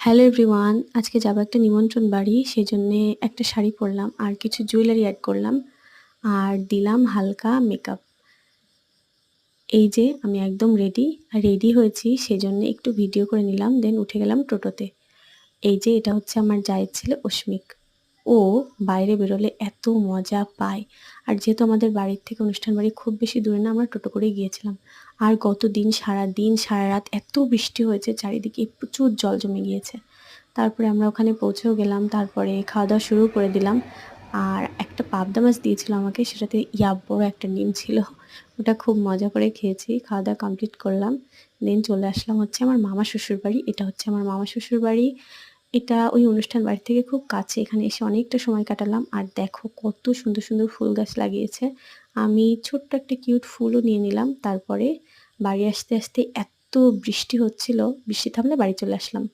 Hello everyone, আজকে যাবো একটা নিমন্ত্রণ বাড়ি। সেজন্যে একটা শাড়ি পরলাম আর কিছু জুয়েলারি এড করলাম আর দিলাম হালকা মেকআপ। এই যে আমি একদম রেডি হয়েছি, সেজন্যে একটু ভিডিও করে নিলাম, দেন উঠে গেলাম টোটোতে। এই যে এটা হচ্ছে আমার জায়ের ছেলে অস্মিক। ও বাইরে বেরোলে এত মজা পায়। আর যেহেতু আমাদের বাড়ির থেকে অনুষ্ঠান বাড়ি খুব বেশি দূরে না, আমরা টোটো করেই গিয়েছিলাম। আর গতদিন সারাদিন সারারাত এত বৃষ্টি হয়েছে, চারিদিকে প্রচুর জল জমে গিয়েছে। তারপরে আমরা ওখানে পৌঁছেও গেলাম, তারপরে খাওয়া-দাওয়া শুরু করে দিলাম। আর একটা পাবদা মাছ দিয়েছিল আমাকে, সেটাতে বড় একটা ডিম ছিল। ওটা খুব মজা করে খেয়েছি। খাওয়া-দাওয়া কমপ্লিট করলাম। দেন চলে আসলাম হচ্ছে আমার মামা শ্বশুরবাড়ি। এটা হচ্ছে আমার মামা শ্বশুরবাড়ি। এটা ওই অনুষ্ঠান বাড়ি থেকে খুব কাছে। এখানে এসে অনেকটা সময় কাটালাম। আর দেখো কত সুন্দর, সুন্দর ফুল গাছ লাগিয়েছে। আমি ছোট্ট একটা কিউট ফুলও নিয়ে নিলাম। তারপরে বাড়ি আসতে এত বৃষ্টি হচ্ছিল, বৃষ্টি থামলে বাড়ি চলে আসলাম।